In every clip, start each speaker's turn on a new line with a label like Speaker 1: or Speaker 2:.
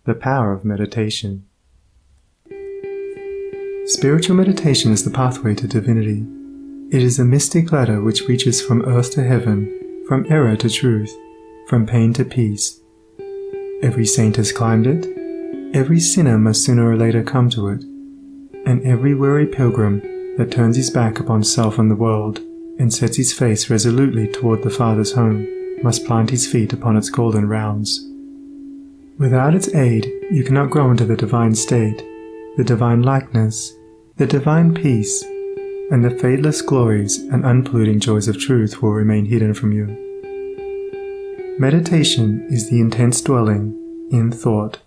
Speaker 1: The power of meditation. Spiritual meditation is the pathway to divinity. It is a mystic ladder which reaches from earth to heaven, from error to truth, from pain to peace. Every saint has climbed it, every sinner must sooner or later come to it, and every weary pilgrim that turns his back upon self and the world, and sets his face resolutely toward the Father's home, must plant his feet upon its golden rounds. Without its aid, you cannot grow into the divine state, the divine likeness, the divine peace, and the fadeless glories and unpolluting joys of truth will remain hidden from you. Meditation is the intense dwelling, in thought,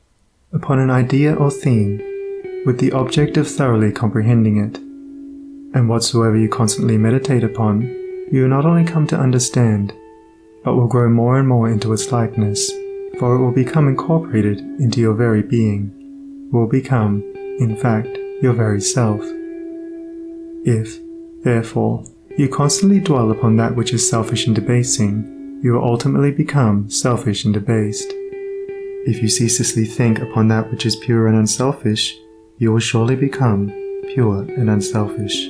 Speaker 1: upon an idea or theme, with the object of thoroughly comprehending it. And whatsoever you constantly meditate upon, you will not only come to understand, but will grow more and more into its likeness, for it will become incorporated into your very being, will become, in fact, your very self. If, therefore, you constantly dwell upon that which is selfish and debasing, you will ultimately become selfish and debased. If you ceaselessly think upon that which is pure and unselfish, you will surely become pure and unselfish.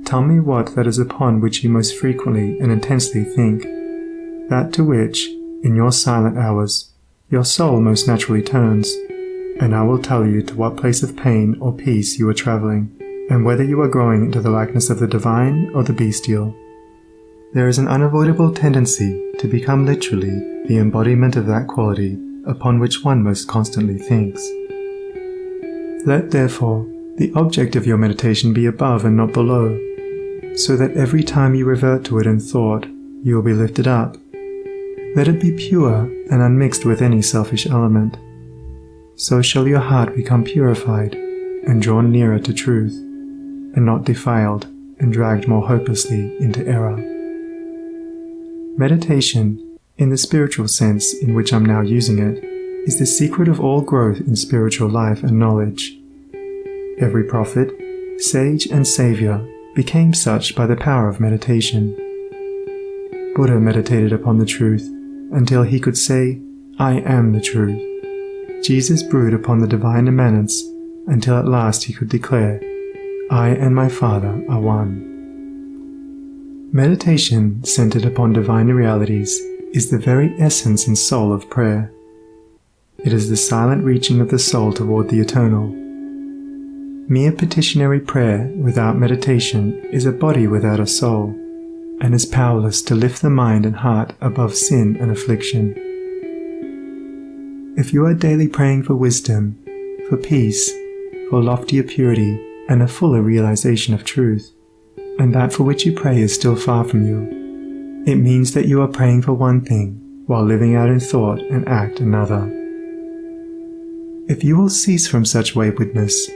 Speaker 1: Tell me what that is upon which you most frequently and intensely think, that to which, in your silent hours, your soul most naturally turns, and I will tell you to what place of pain or peace you are traveling, and whether you are growing into the likeness of the divine or the bestial. There is an unavoidable tendency to become literally the embodiment of that quality upon which one most constantly thinks. Let therefore the object of your meditation be above and not below, so that every time you revert to it in thought, you will be lifted up. Let it be pure and unmixed with any selfish element. So shall your heart become purified and drawn nearer to truth, and not defiled and dragged more hopelessly into error. Meditation, in the spiritual sense in which I'm now using it, is the secret of all growth in spiritual life and knowledge. Every prophet, sage and savior became such by the power of meditation. Buddha meditated upon the truth until he could say, I am the truth. Jesus brooded upon the divine immanence until at last he could declare, I and my Father are one. Meditation centered upon divine realities is the very essence and soul of prayer. It is the silent reaching of the soul toward the eternal. Mere petitionary prayer without meditation is a body without a soul, and is powerless to lift the mind and heart above sin and affliction. If you are daily praying for wisdom, for peace, for loftier purity, and a fuller realization of truth, and that for which you pray is still far from you, it means that you are praying for one thing, while living out in thought and act another. If you will cease from such waywardness,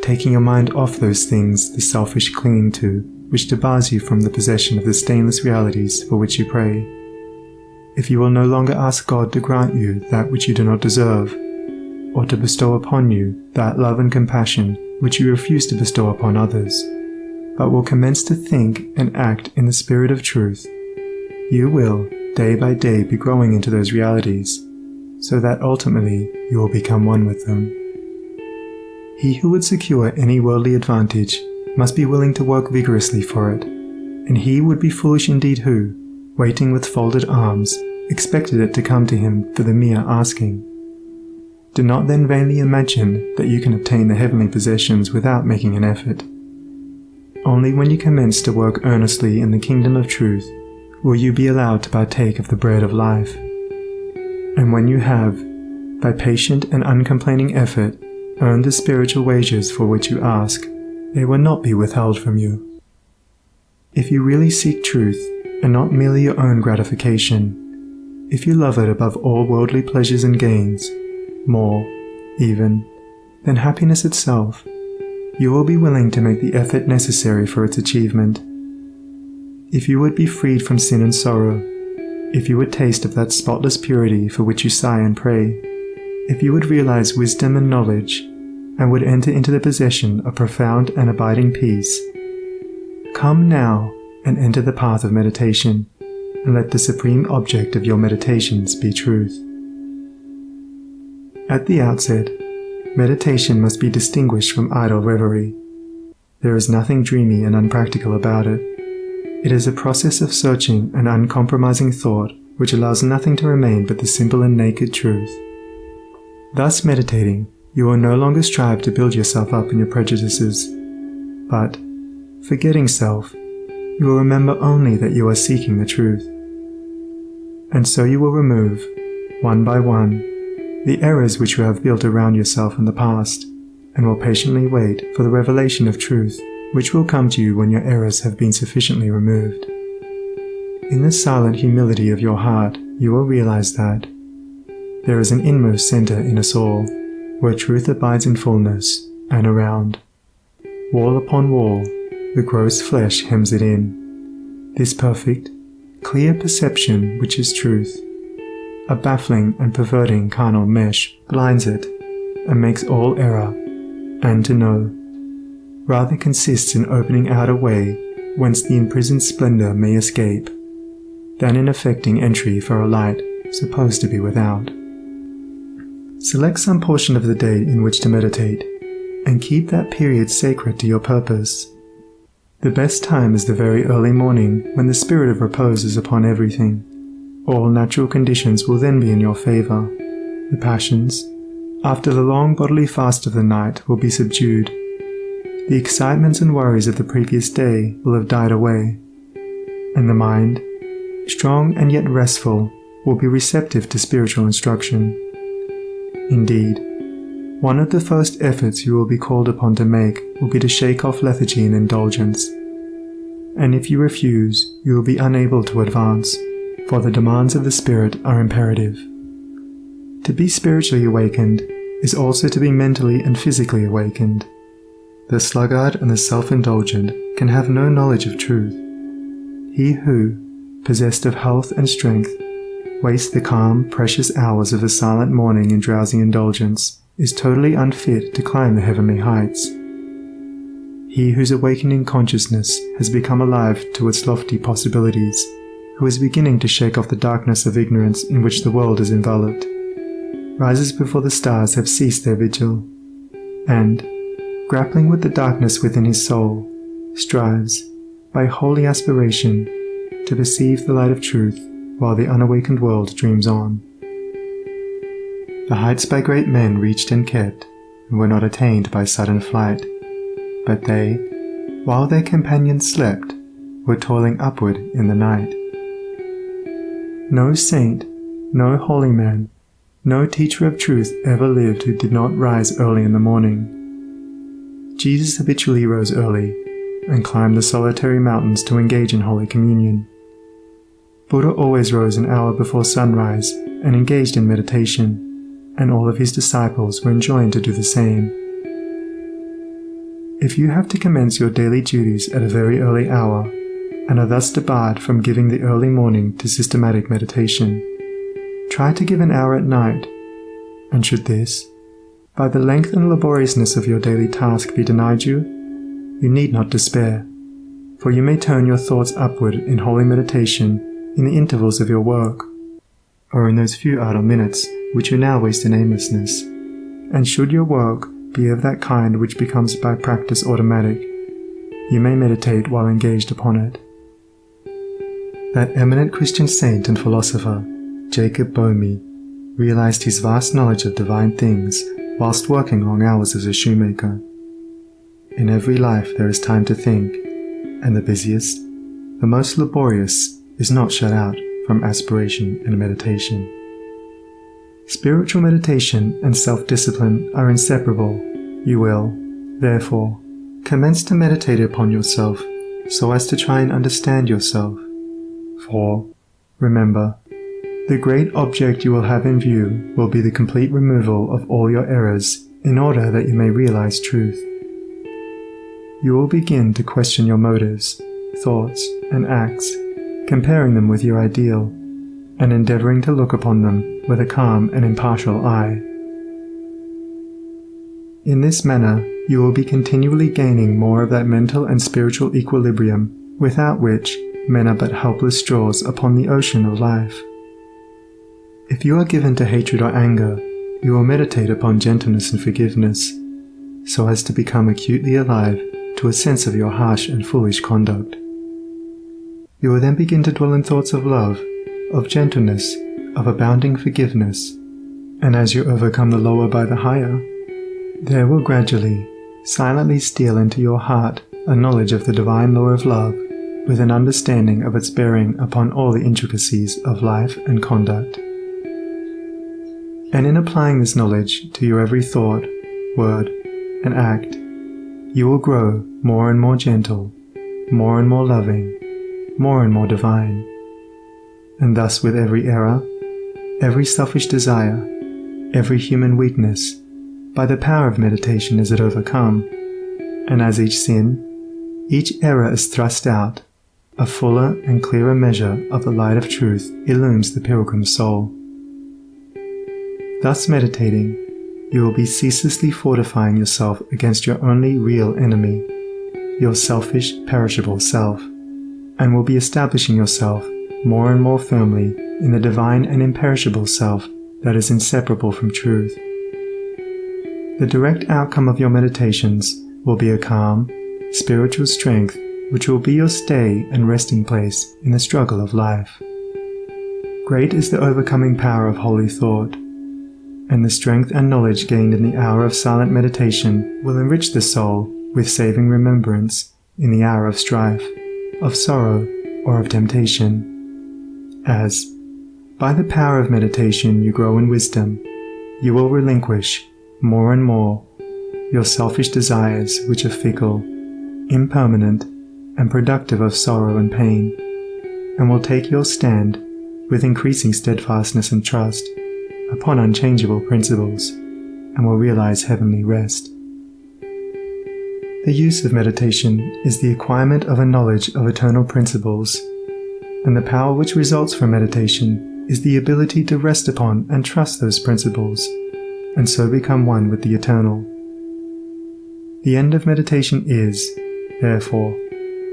Speaker 1: taking your mind off those things the selfish clinging to, which debars you from the possession of the stainless realities for which you pray. If you will no longer ask God to grant you that which you do not deserve, or to bestow upon you that love and compassion which you refuse to bestow upon others, but will commence to think and act in the spirit of truth, you will, day by day, be growing into those realities, so that ultimately you will become one with them. He who would secure any worldly advantage must be willing to work vigorously for it, and he would be foolish indeed who, waiting with folded arms, expected it to come to him for the mere asking. Do not then vainly imagine that you can obtain the heavenly possessions without making an effort. Only when you commence to work earnestly in the kingdom of truth will you be allowed to partake of the bread of life. And when you have, by patient and uncomplaining effort, earned the spiritual wages for which you ask, they will not be withheld from you. If you really seek truth, and not merely your own gratification, if you love it above all worldly pleasures and gains, more, even, than happiness itself, you will be willing to make the effort necessary for its achievement. If you would be freed from sin and sorrow, if you would taste of that spotless purity for which you sigh and pray, if you would realize wisdom and knowledge, and would enter into the possession of profound and abiding peace, come now and enter the path of meditation, and let the supreme object of your meditations be truth. At the outset, meditation must be distinguished from idle reverie. There is nothing dreamy and unpractical about it. It is a process of searching and uncompromising thought which allows nothing to remain but the simple and naked truth. Thus meditating, you will no longer strive to build yourself up in your prejudices, but, forgetting self, you will remember only that you are seeking the truth. And so you will remove, one by one, the errors which you have built around yourself in the past, and will patiently wait for the revelation of truth which will come to you when your errors have been sufficiently removed. In the silent humility of your heart, you will realize that there is an inmost center in us all, where truth abides in fullness, and around, wall upon wall, the gross flesh hems it in. This perfect, clear perception which is truth, a baffling and perverting carnal mesh blinds it, and makes all error, and to know, rather consists in opening out a way whence the imprisoned splendor may escape, than in effecting entry for a light supposed to be without. Select some portion of the day in which to meditate, and keep that period sacred to your purpose. The best time is the very early morning, when the spirit of repose is upon everything. All natural conditions will then be in your favor. The passions, after the long bodily fast of the night, will be subdued. The excitements and worries of the previous day will have died away, and the mind, strong and yet restful, will be receptive to spiritual instruction. Indeed, one of the first efforts you will be called upon to make will be to shake off lethargy and indulgence. And if you refuse, you will be unable to advance, for the demands of the Spirit are imperative. To be spiritually awakened is also to be mentally and physically awakened. The sluggard and the self-indulgent can have no knowledge of truth. He who, possessed of health and strength, wastes the calm, precious hours of the silent morning in drowsy indulgence is totally unfit to climb the heavenly heights. He whose awakening consciousness has become alive to its lofty possibilities, who is beginning to shake off the darkness of ignorance in which the world is enveloped, rises before the stars have ceased their vigil, and, grappling with the darkness within his soul, strives, by holy aspiration, to perceive the light of truth while the unawakened world dreams on. The heights by great men reached and kept, and were not attained by sudden flight, but they, while their companions slept, were toiling upward in the night. No saint, no holy man, no teacher of truth ever lived who did not rise early in the morning. Jesus habitually rose early, and climbed the solitary mountains to engage in Holy Communion. Buddha always rose an hour before sunrise and engaged in meditation, and all of his disciples were enjoined to do the same. If you have to commence your daily duties at a very early hour, and are thus debarred from giving the early morning to systematic meditation, try to give an hour at night, and should this, by the length and laboriousness of your daily task, be denied you, you need not despair, for you may turn your thoughts upward in holy meditation in the intervals of your work, or in those few idle minutes which you now waste in aimlessness. And should your work be of that kind which becomes by practice automatic, you may meditate while engaged upon it. That eminent Christian saint and philosopher, Jacob Boehme, realized his vast knowledge of divine things whilst working long hours as a shoemaker. In every life there is time to think, and the busiest, the most laborious, is not shut out from aspiration and meditation. Spiritual meditation and self-discipline are inseparable. You will, therefore, commence to meditate upon yourself so as to try and understand yourself. For, remember, the great object you will have in view will be the complete removal of all your errors in order that you may realize truth. You will begin to question your motives, thoughts, and acts, comparing them with your ideal, and endeavoring to look upon them with a calm and impartial eye. In this manner, you will be continually gaining more of that mental and spiritual equilibrium without which men are but helpless straws upon the ocean of life. If you are given to hatred or anger, you will meditate upon gentleness and forgiveness, so as to become acutely alive to a sense of your harsh and foolish conduct. You will then begin to dwell in thoughts of love, of gentleness, of abounding forgiveness, and as you overcome the lower by the higher, there will gradually, silently steal into your heart a knowledge of the divine law of love, with an understanding of its bearing upon all the intricacies of life and conduct. And in applying this knowledge to your every thought, word, and act, you will grow more and more gentle, more and more loving, more and more divine. And thus with every error, every selfish desire, every human weakness, by the power of meditation is it overcome, and as each sin, each error is thrust out, a fuller and clearer measure of the light of truth illumes the pilgrim's soul. Thus meditating, you will be ceaselessly fortifying yourself against your only real enemy, your selfish, perishable self, and will be establishing yourself more and more firmly in the divine and imperishable self that is inseparable from truth. The direct outcome of your meditations will be a calm, spiritual strength which will be your stay and resting place in the struggle of life. Great is the overcoming power of holy thought, and the strength and knowledge gained in the hour of silent meditation will enrich the soul with saving remembrance in the hour of strife, of sorrow, or of temptation. As, by the power of meditation you grow in wisdom, you will relinquish, more and more, your selfish desires which are fickle, impermanent, and productive of sorrow and pain, and will take your stand, with increasing steadfastness and trust, upon unchangeable principles, and will realize heavenly rest. The use of meditation is the acquirement of a knowledge of eternal principles, and the power which results from meditation is the ability to rest upon and trust those principles, and so become one with the eternal. The end of meditation is, therefore,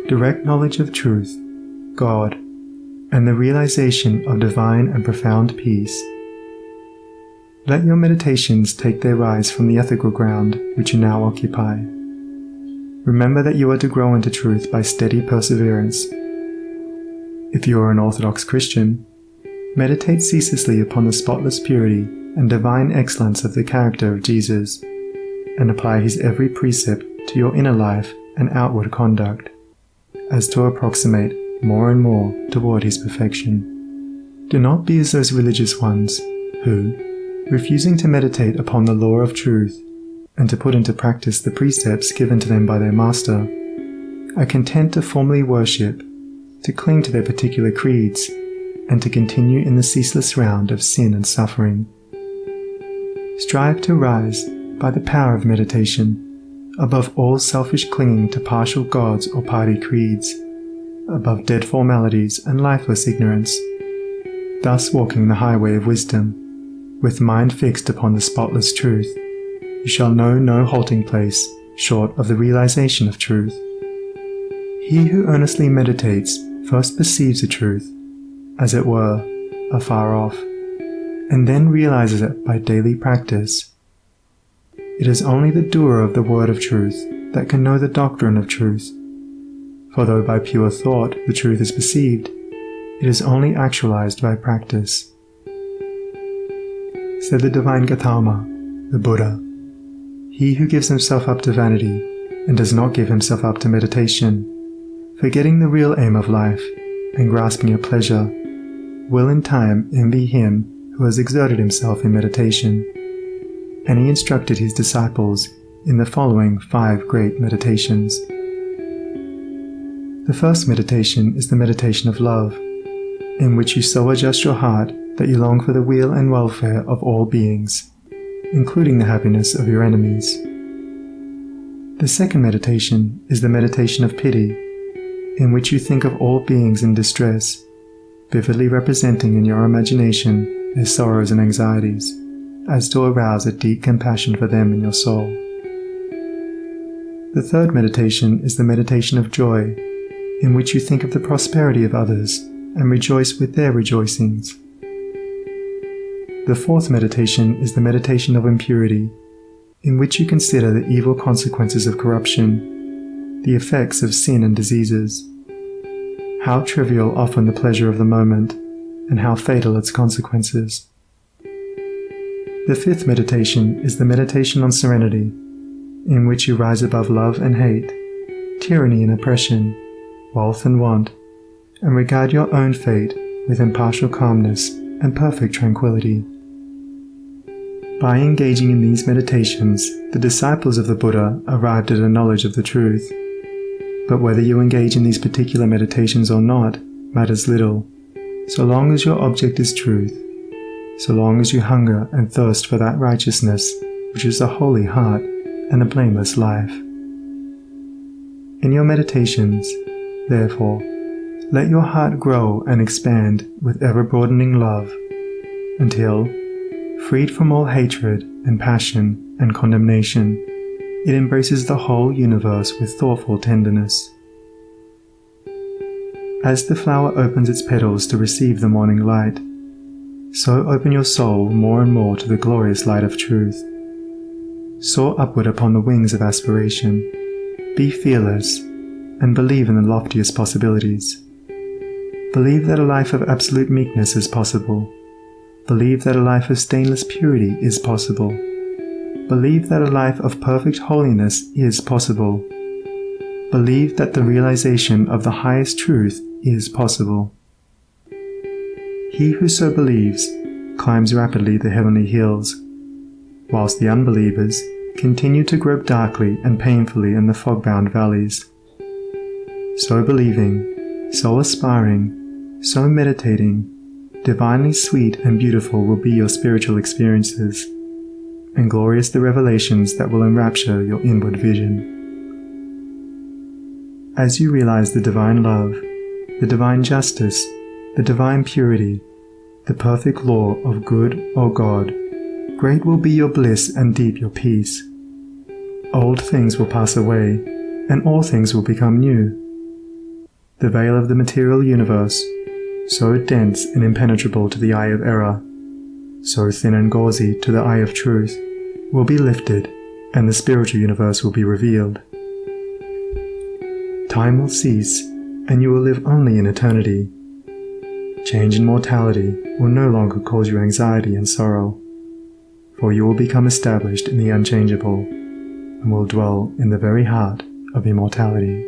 Speaker 1: direct knowledge of truth, God, and the realization of divine and profound peace. Let your meditations take their rise from the ethical ground which you now occupy. Remember that you are to grow into truth by steady perseverance. If you are an Orthodox Christian, meditate ceaselessly upon the spotless purity and divine excellence of the character of Jesus, and apply his every precept to your inner life and outward conduct, as to approximate more and more toward his perfection. Do not be as those religious ones who, refusing to meditate upon the law of truth and to put into practice the precepts given to them by their master, are content to formally worship, to cling to their particular creeds, and to continue in the ceaseless round of sin and suffering. Strive to rise, by the power of meditation, above all selfish clinging to partial gods or party creeds, above dead formalities and lifeless ignorance, thus walking the highway of wisdom, with mind fixed upon the spotless truth. You shall know no halting place short of the realization of truth. He who earnestly meditates first perceives the truth, as it were, afar off, and then realizes it by daily practice. It is only the doer of the word of truth that can know the doctrine of truth, for though by pure thought the truth is perceived, it is only actualized by practice. Said the divine Gautama, the Buddha, he who gives himself up to vanity and does not give himself up to meditation, forgetting the real aim of life and grasping at pleasure, will in time envy him who has exerted himself in meditation. And he instructed his disciples in the following 5 great meditations. The first meditation is the meditation of love, in which you so adjust your heart that you long for the weal and welfare of all beings, including the happiness of your enemies. The second meditation is the meditation of pity, in which you think of all beings in distress, vividly representing in your imagination their sorrows and anxieties, as to arouse a deep compassion for them in your soul. The third meditation is the meditation of joy, in which you think of the prosperity of others and rejoice with their rejoicings. The fourth meditation is the meditation of impurity, in which you consider the evil consequences of corruption, the effects of sin and diseases. How trivial often the pleasure of the moment, and how fatal its consequences. The fifth meditation is the meditation on serenity, in which you rise above love and hate, tyranny and oppression, wealth and want, and regard your own fate with impartial calmness and perfect tranquility. By engaging in these meditations, the disciples of the Buddha arrived at a knowledge of the truth. But whether you engage in these particular meditations or not matters little, so long as your object is truth, so long as you hunger and thirst for that righteousness which is a holy heart and a blameless life. In your meditations, therefore, let your heart grow and expand with ever-broadening love, until, freed from all hatred and passion and condemnation, it embraces the whole universe with thoughtful tenderness. As the flower opens its petals to receive the morning light, so open your soul more and more to the glorious light of truth. Soar upward upon the wings of aspiration, be fearless, and believe in the loftiest possibilities. Believe that a life of absolute meekness is possible. Believe that a life of stainless purity is possible. Believe that a life of perfect holiness is possible. Believe that the realization of the highest truth is possible. He who so believes climbs rapidly the heavenly hills, whilst the unbelievers continue to grope darkly and painfully in the fog-bound valleys. So believing, so aspiring, so meditating, divinely sweet and beautiful will be your spiritual experiences, and glorious the revelations that will enrapture your inward vision. As you realize the divine love, the divine justice, the divine purity, the perfect law of good or God, great will be your bliss and deep your peace. Old things will pass away, and all things will become new. The veil of the material universe, so dense and impenetrable to the eye of error, so thin and gauzy to the eye of truth, will be lifted, and the spiritual universe will be revealed. Time will cease, and you will live only in eternity. Change in mortality will no longer cause you anxiety and sorrow, for you will become established in the unchangeable, and will dwell in the very heart of immortality.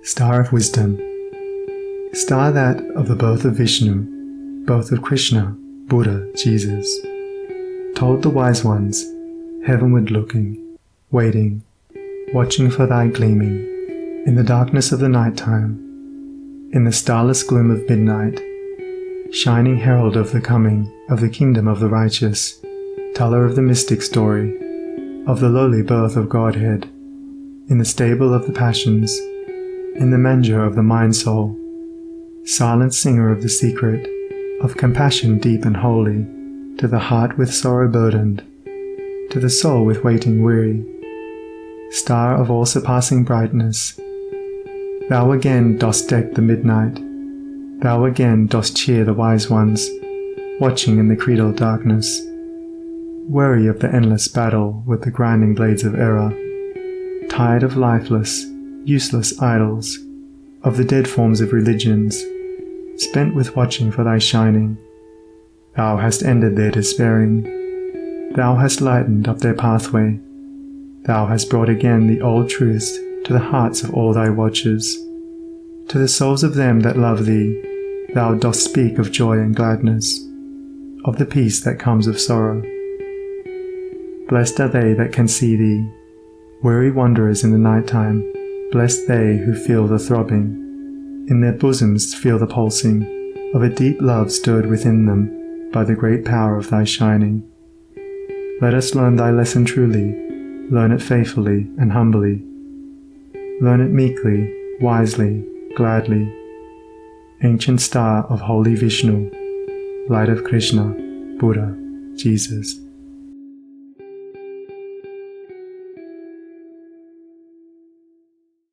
Speaker 1: Star of Wisdom. Star that of the birth of Vishnu, birth of Krishna, Buddha, Jesus. Told the wise ones, heavenward looking, waiting, watching for thy gleaming, in the darkness of the night time, in the starless gloom of midnight, shining herald of the coming of the kingdom of the righteous, teller of the mystic story, of the lowly birth of Godhead, in the stable of the passions, in the manger of the mind-soul, silent singer of the secret, of compassion deep and holy, to the heart with sorrow burdened, to the soul with waiting weary, star of all-surpassing brightness, thou again dost deck the midnight, thou again dost cheer the wise ones, watching in the creedal darkness, weary of the endless battle with the grinding blades of error, tired of lifeless, useless idols, of the dead forms of religions, spent with watching for thy shining. Thou hast ended their despairing. Thou hast lightened up their pathway. Thou hast brought again the old truths to the hearts of all thy watchers. To the souls of them that love thee, thou dost speak of joy and gladness, of the peace that comes of sorrow. Blessed are they that can see thee, weary wanderers in the night time. Blessed they who feel the throbbing, in their bosoms feel the pulsing, of a deep love stirred within them by the great power of thy shining. Let us learn thy lesson truly, learn it faithfully and humbly. Learn it meekly, wisely, gladly. Ancient star of holy Vishnu, light of Krishna, Buddha, Jesus.